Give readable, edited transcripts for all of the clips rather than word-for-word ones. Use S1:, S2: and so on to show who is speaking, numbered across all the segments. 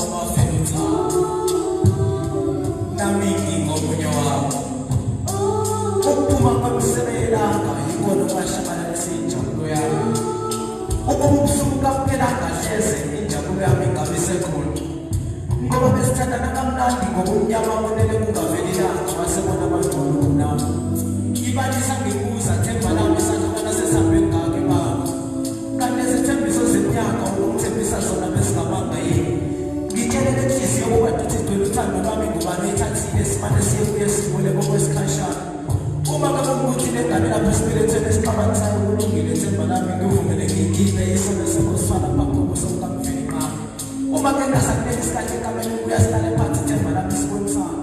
S1: Abafela nami ngingomunye wabo. Ukuphuma kwemisebenzi yikona kwashabana lesinjabulo yami. Ukubusuku kaphela ngahleze injabulo yami ingabe sekhona. Ngoba besithandana kamnandi ngokumnyama bonele kungavelelanga wasebona abantwana kunami. Ibalisa ngibuza themba lami sanibona sesambe ngake baba. Kanti izithembiso zeminyaka ukumthembisa zona besingamanga yini. Ngitshelele inhliziyo ukuba ngithithwe uthando lwami ngubani ethathile simane siye sibule ngokwesikhashana. Uma ngabe ukuthi lengane lapho esibelethweni esiqabantisayo kulungile ithemba lami ngivumele ngiyikhiphe isona sekusifana phambi somkamfeni ngami. Uma ke ngasakuleli isikhathi ekameni uyasihlala phansi ithemba lami sibonisana.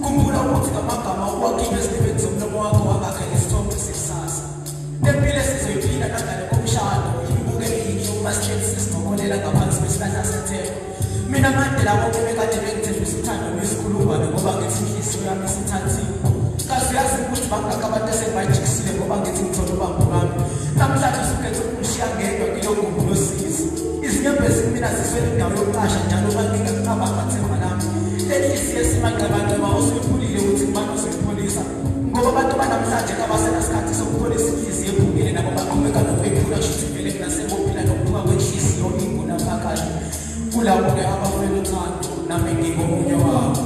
S1: Khumbula ukuthi ngamagama uwakhiphe esilebeni zomlomo wakho wangakha isithombe sesasa. Lempilo esizoyiphila nangale komshado ibukele yini umasithethe sisinokolela ngaphansi kwesihlahla sethemba. Mina manje labo bekade bengithembisa uthando lwesikhulumane ngoba ngithi inhliziyo yami isithathile. Kazi yazi ukuthi bangaka abantu esebajikisile ngoba ngithi ngithola ubambo lami. Namhlanje usukhethe ukushiya ngedwa ngilogubu losizi. Izinyembezi mina ziswele indawo yokuqasha njalo bangingaqabanga themba lami. Leli hliziyo esimangqabangqaba usuyiphulile ukuthi ngibani uzuyipholisa. Ngoba abantu banamhlanje kabasenasikhathi sokupholisa inhliziyo ephukile nabo baqhubeka nokuyiphula shuthi vele kunasebophila nokuphuka kwenhliziyo inguna phakathi. Kulabo Abafela uthando nami ngingomunye wabo.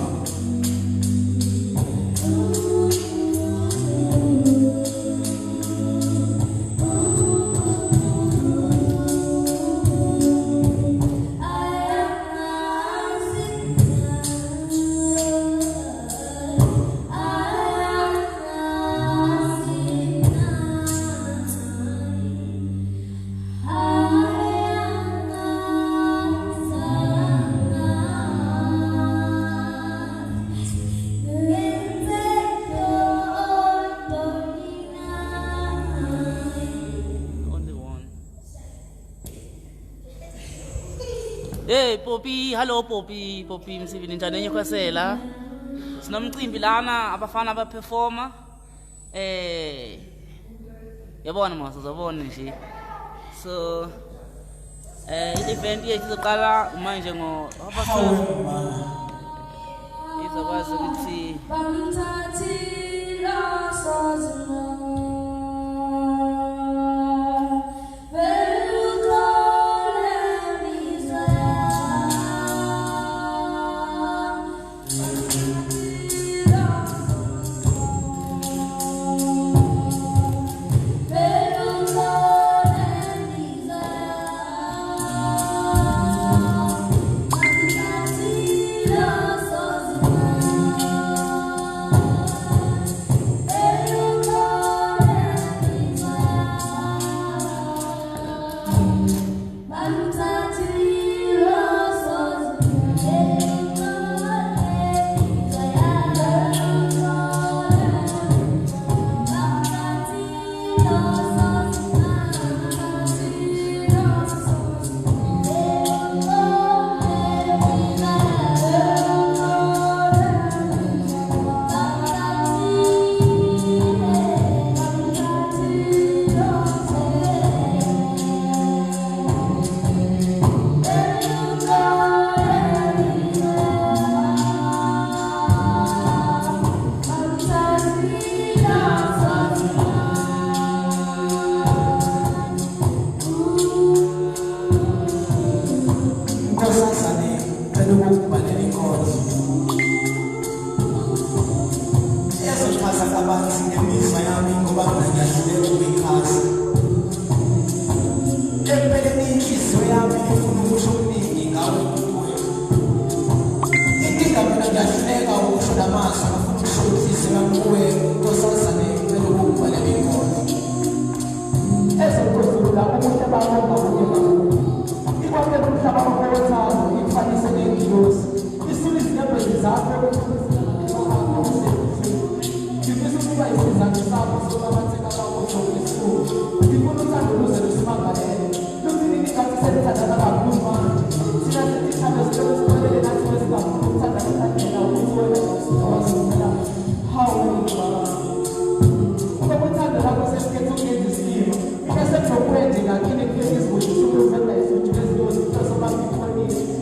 S2: Hey Poppy, hello Poppy, Poppy msibini njani nyekhwesela. Sinomcimbi lana abafana abaperforma. Yabona mase uzabona nje. So i-event yethu izoqala manje ngo izokwazi ukuthi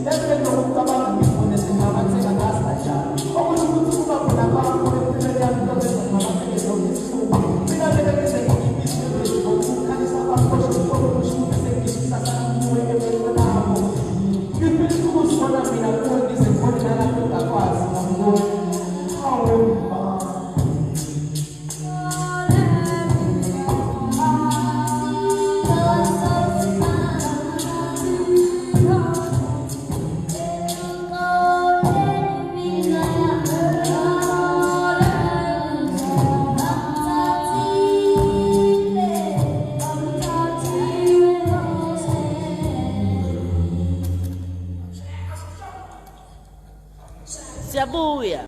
S3: Let's
S2: siyabuya.